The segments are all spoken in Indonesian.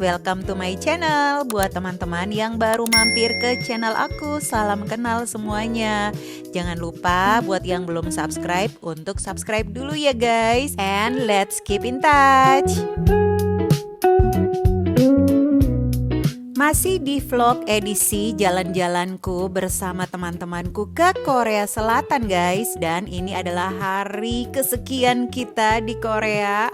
welcome to my channel. Buat teman-teman yang baru mampir ke channel aku, salam kenal semuanya. Jangan lupa buat yang belum subscribe untuk subscribe dulu ya guys. And let's keep in touch. Masih di vlog edisi jalan-jalanku bersama teman-temanku ke Korea Selatan guys. Dan ini adalah hari kesekian kita di Korea.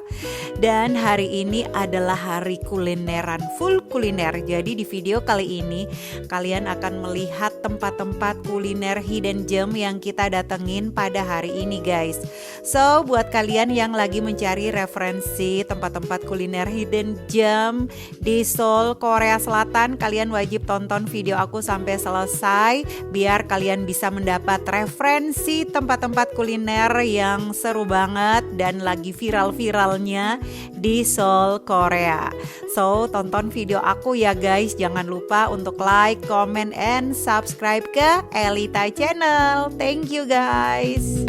Dan hari ini adalah hari kulineran, full kuliner. Jadi di video kali ini kalian akan melihat tempat-tempat kuliner hidden gem yang kita datengin pada hari ini guys. So buat kalian yang lagi mencari referensi tempat-tempat kuliner hidden gem di Seoul, Korea Selatan, kalian wajib tonton video aku sampai selesai biar kalian bisa mendapat referensi tempat-tempat kuliner yang seru banget dan lagi viral-viralnya di Seoul, Korea. So tonton video aku ya guys, jangan lupa untuk like, comment, and subscribe ke Elita Channel. Thank you guys.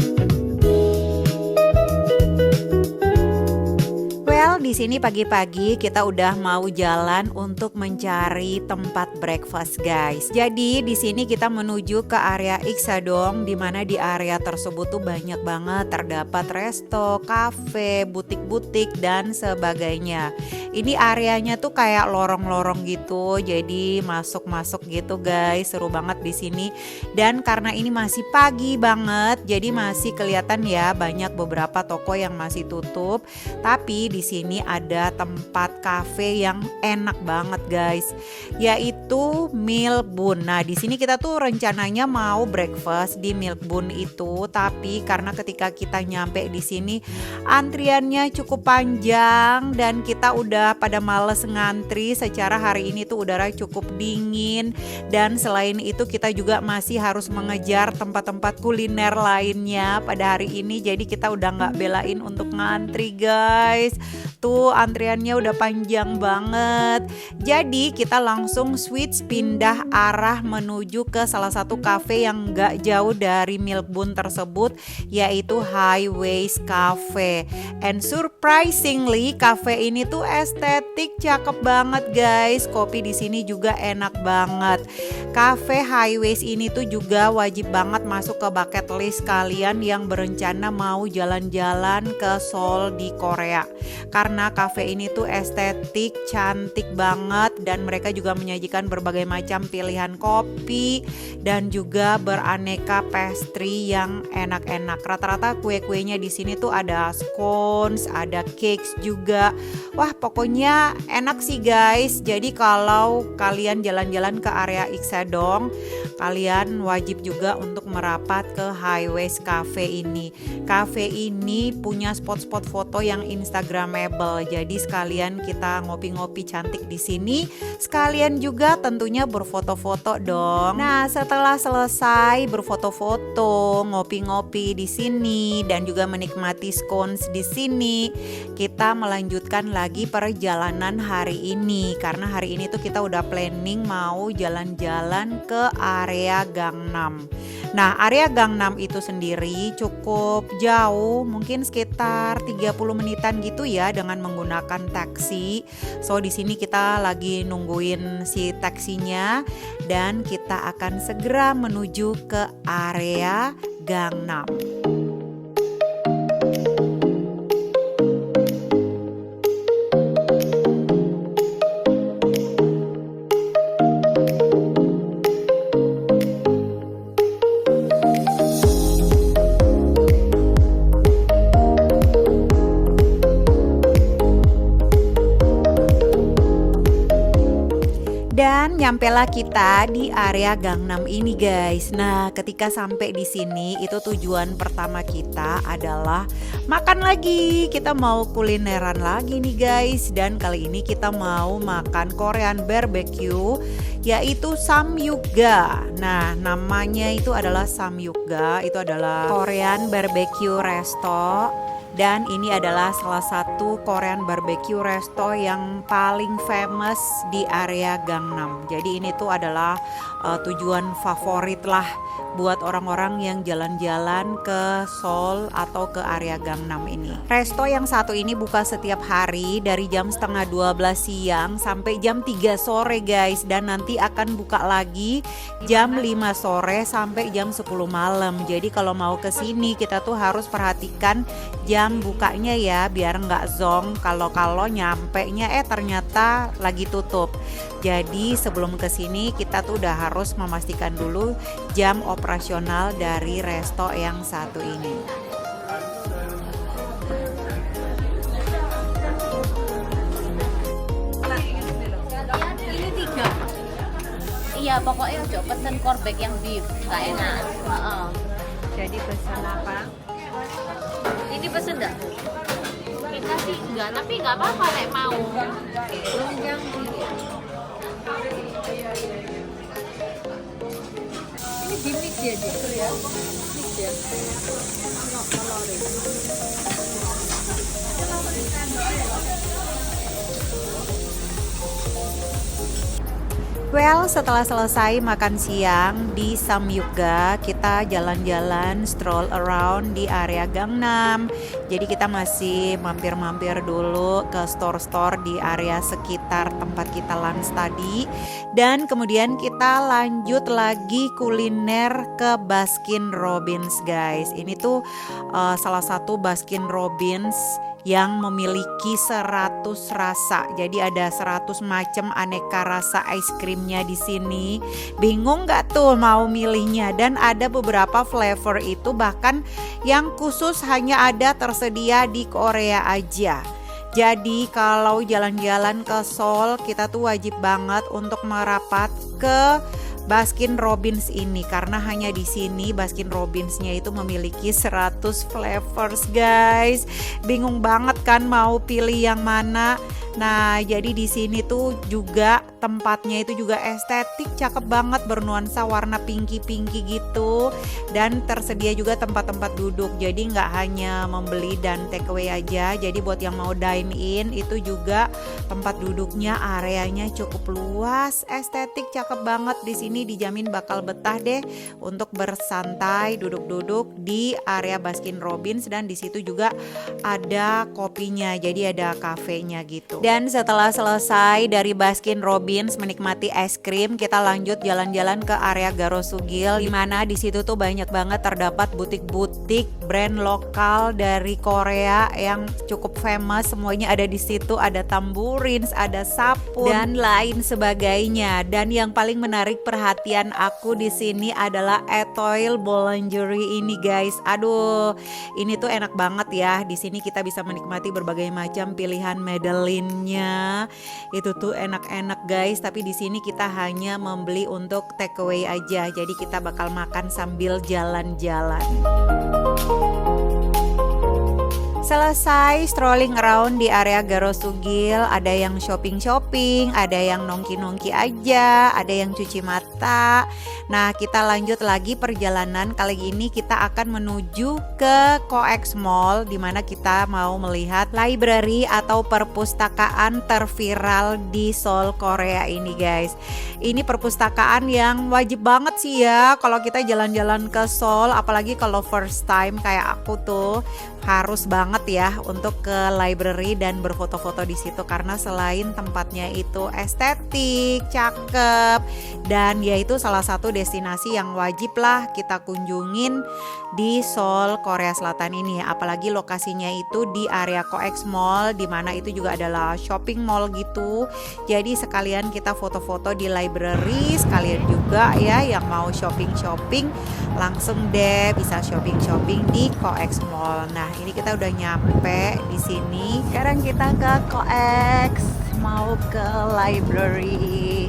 Di sini pagi-pagi kita udah mau jalan untuk mencari tempat breakfast guys. Jadi di sini kita menuju ke area Iksadong, di mana di area tersebut tuh banyak banget terdapat resto, kafe, butik-butik dan sebagainya. Ini areanya tuh kayak lorong-lorong gitu, jadi masuk-masuk gitu guys, seru banget di sini. Dan karena ini masih pagi banget, jadi masih kelihatan ya banyak beberapa toko yang masih tutup. Tapi di sini ada tempat kafe yang enak banget guys, yaitu Milk Bun. Nah di sini kita tuh rencananya mau breakfast di Milk Bun itu, tapi karena ketika kita nyampe di sini antriannya cukup panjang dan kita udah pada males ngantri. Secara hari ini tuh udara cukup dingin dan selain itu kita juga masih harus mengejar tempat-tempat kuliner lainnya pada hari ini. Jadi kita udah nggak belain untuk ngantri guys. Tuh antriannya udah panjang banget. Jadi kita langsung switch pindah arah menuju ke salah satu cafe yang gak jauh dari Milk Bun tersebut, yaitu Highways Cafe. And surprisingly cafe ini tuh estetik, cakep banget guys. Kopi di sini juga enak banget. Cafe Highways ini tuh juga wajib banget masuk ke bucket list kalian yang berencana mau jalan-jalan ke Seoul di Korea. Karena cafe ini tuh estetik, cantik banget dan mereka juga menyajikan berbagai macam pilihan kopi dan juga beraneka pastry yang enak-enak. Rata-rata kue-kuenya di sini tuh ada scones, ada cakes juga. Wah, pokoknya enak sih guys. Jadi kalau kalian jalan-jalan ke area Iksadong, kalian wajib juga untuk merapat ke Highways Cafe ini. Cafe ini punya spot-spot foto yang instagramable. Jadi sekalian kita ngopi-ngopi cantik di sini, sekalian juga tentunya berfoto-foto dong. Nah, setelah selesai berfoto-foto, ngopi-ngopi di sini dan juga menikmati scones di sini, kita melanjutkan lagi perjalanan hari ini. Karena hari ini tuh kita udah planning mau jalan-jalan ke area Gangnam. Nah, area Gangnam itu sendiri cukup jauh, mungkin sekitar 30 menitan gitu ya dengan menggunakan taksi. So di sini kita lagi nungguin si taksinya dan kita akan segera menuju ke area Gangnam. Dan nyampelah kita di area Gangnam ini guys. Nah, ketika sampai di sini itu tujuan pertama kita adalah makan lagi. Kita mau kulineran lagi nih guys. Dan kali ini kita mau makan Korean barbecue, yaitu Samyuga. Nah, namanya itu adalah Samyuga. Itu adalah Korean barbecue resto Dan ini adalah salah satu Korean barbecue resto yang paling famous di area Gangnam. Jadi ini tuh adalah tujuan favorit lah buat orang-orang yang jalan-jalan ke Seoul atau ke area Gangnam ini. Resto yang satu ini buka setiap hari dari jam setengah 12 siang sampai jam 3 sore guys. Dan nanti akan buka lagi jam 5 sore sampai jam 10 malam. Jadi kalau mau ke sini kita tuh harus perhatikan jam bukanya ya, biar nggak zonk kalau nyampe nya ternyata lagi tutup. Jadi sebelum ke sini kita tuh udah harus memastikan dulu jam operasional dari resto yang satu ini. Ini 3. Iya, pokoknya udah pesen korbek yang beef, nggak enak. Jadi pesan apa? Ini pesen enggak? Kita sih enggak, tapi nggak apa-apa nek mau. Ini di mix ya, gitu ya. Mix ya. Ono telore. Well, setelah selesai makan siang di Samyuga, kita jalan-jalan stroll around di area Gangnam. Jadi kita masih mampir-mampir dulu ke store-store di area sekitar tempat kita lunch tadi. Dan kemudian kita lanjut lagi kuliner ke Baskin Robbins guys. Ini tuh salah satu Baskin Robbins yang memiliki 100 rasa. Jadi ada 100 macam aneka rasa es krimnya di sini. Bingung nggak tuh mau milihnya? Dan ada beberapa flavor itu bahkan yang khusus hanya ada tersedia di Korea aja. Jadi kalau jalan-jalan ke Seoul kita tuh wajib banget untuk merapat ke Baskin Robbins ini karena hanya di sini Baskin Robbinsnya itu memiliki 100 flavors guys. Bingung banget kan mau pilih yang mana. Nah, jadi di sini tuh juga tempatnya itu juga estetik, cakep banget, bernuansa warna pinky-pinky gitu. Dan tersedia juga tempat-tempat duduk. Jadi nggak hanya membeli dan take away aja. Jadi buat yang mau dine in itu juga tempat duduknya areanya cukup luas, estetik, cakep banget. Di sini dijamin bakal betah deh untuk bersantai, duduk-duduk di area Baskin Robbins. Dan di situ juga ada kopinya. Jadi ada kafenya gitu. Dan setelah selesai dari Baskin Robbins menikmati es krim, kita lanjut jalan-jalan ke area Garosugil, di mana di situ tuh banyak banget terdapat butik-butik brand lokal dari Korea yang cukup famous. Semuanya ada di situ, ada tambourines, ada sabun dan lain sebagainya. Dan yang paling menarik perhatian aku di sini adalah Etoile Boulangerie ini guys. Aduh, ini tuh enak banget ya. Di sini kita bisa menikmati berbagai macam pilihan Madeline. Itu tuh enak-enak guys, tapi di sini kita hanya membeli untuk take away aja. Jadi kita bakal makan sambil jalan-jalan. Selesai strolling around di area Garosugil, ada yang shopping-shopping, ada yang nongki-nongki aja, ada yang cuci mata. Nah, kita lanjut lagi perjalanan. Kali ini kita akan menuju ke COEX Mall, di mana kita mau melihat library atau perpustakaan terviral di Seoul, Korea ini guys. Ini perpustakaan yang wajib banget sih ya kalau kita jalan-jalan ke Seoul, apalagi kalau first time kayak aku tuh harus banget ya untuk ke library dan berfoto-foto di situ karena selain tempatnya itu estetik, cakep, dan yaitu salah satu destinasi yang wajib lah kita kunjungin di Seoul, Korea Selatan ini. Apalagi lokasinya itu di area COEX Mall, di mana itu juga adalah shopping mall gitu. Jadi sekalian kita foto-foto di library, sekalian juga ya yang mau shopping-shopping langsung deh bisa shopping-shopping di COEX Mall. Nah, ini kita udah nyampe di sini. Sekarang kita ke COEX, mau ke library.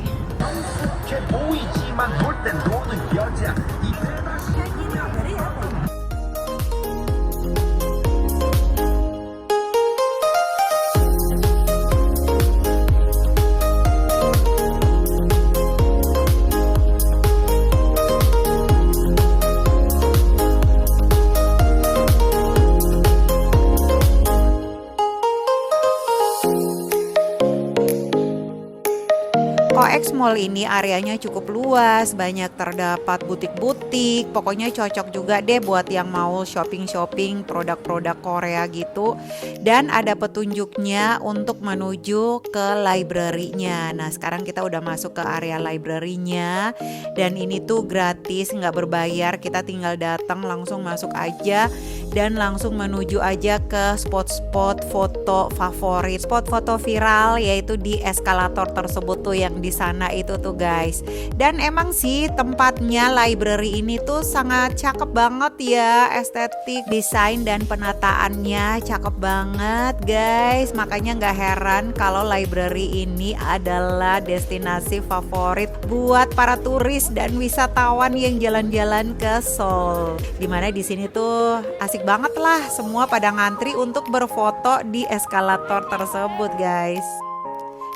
Seoul ini areanya cukup luas, banyak terdapat butik-butik. Pokoknya cocok juga deh buat yang mau shopping-shopping produk-produk Korea gitu. Dan ada petunjuknya untuk menuju ke library-nya. Nah, sekarang kita udah masuk ke area library-nya. Dan ini tuh gratis, nggak berbayar. Kita tinggal datang langsung masuk aja dan langsung menuju aja ke spot-spot foto favorit, spot foto viral, yaitu di eskalator tersebut tuh yang di sana itu tuh guys. Dan emang sih tempatnya library ini tuh sangat cakep banget ya, estetik, desain dan penataannya cakep banget guys. Makanya nggak heran kalau library ini adalah destinasi favorit buat para turis dan wisatawan yang jalan-jalan ke Seoul. Dimana di sini tuh asik banget lah, semua pada ngantri untuk berfoto di eskalator tersebut guys.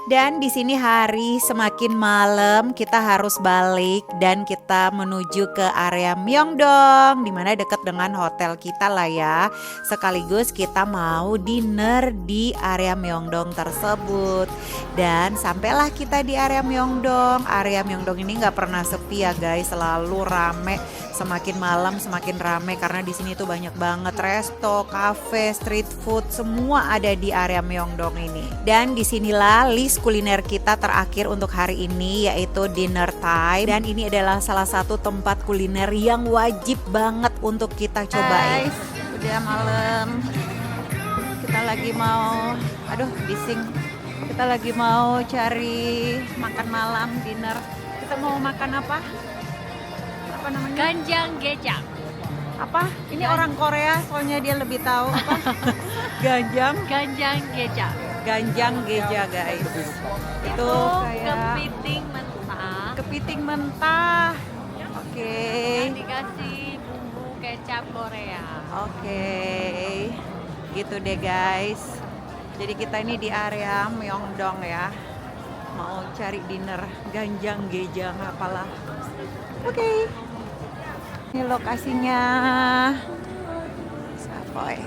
Dan di sini hari semakin malam, kita harus balik dan kita menuju ke area Myeongdong, dimana dekat dengan hotel kita lah ya. Sekaligus kita mau dinner di area Myeongdong tersebut. Dan sampailah kita di area Myeongdong. Area Myeongdong ini nggak pernah sepi ya guys, selalu rame. Semakin malam semakin rame karena di sini tuh banyak banget resto, cafe, street food, semua ada di area Myeongdong ini. Dan disinilah list kuliner kita terakhir untuk hari ini, yaitu dinner time. Dan ini adalah salah satu tempat kuliner yang wajib banget untuk kita cobain. Guys, udah malam. Kita lagi mau, bising. Kita lagi mau cari makan malam, dinner. Kita mau makan apa? Apa namanya? Ganjang-gejang. Apa? Ini orang Korea, soalnya dia lebih tahu apa. Ganjang-gejang. Ganjang geja guys. Itu kayak kepiting mentah. Oke. Dikasih bumbu kecap Korea. Oke. Gitu deh guys. Jadi kita ini di area Myeongdong ya. Mau cari dinner ganjang gejang apalah. Oke. Ini lokasinya. Sapoy.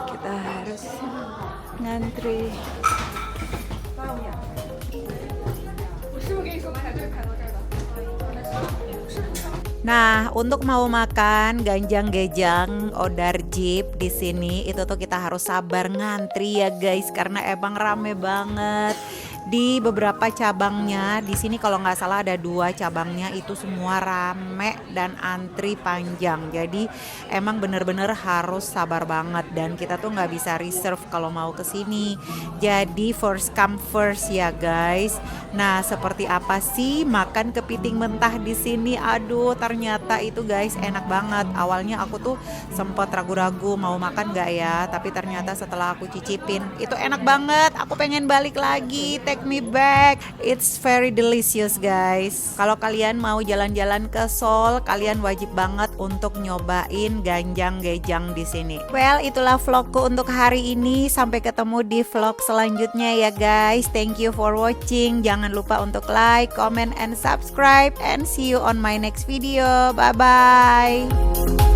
Kita harus ngantri. Nah, untuk mau makan ganjang-gejang odar jeep di sini itu tuh kita harus sabar ngantri ya guys, karena emang rame banget. Di beberapa cabangnya di sini kalau nggak salah ada 2 cabangnya, itu semua rame dan antri panjang. Jadi emang bener-bener harus sabar banget dan kita tuh nggak bisa reserve kalau mau ke sini. Jadi first come first ya guys. Nah, seperti apa sih makan kepiting mentah di sini? Aduh, ternyata itu guys enak banget. Awalnya aku tuh sempat ragu-ragu mau makan nggak ya, tapi ternyata setelah aku cicipin itu enak banget. Aku pengen balik lagi. Take me back. It's very delicious guys. Kalau kalian mau jalan-jalan ke Seoul, kalian wajib banget untuk nyobain ganjang-gejang di sini. Well, itulah vlogku untuk hari ini. Sampai ketemu di vlog selanjutnya ya guys. Thank you for watching. Jangan lupa untuk like, comment, and subscribe. And see you on my next video. Bye-bye.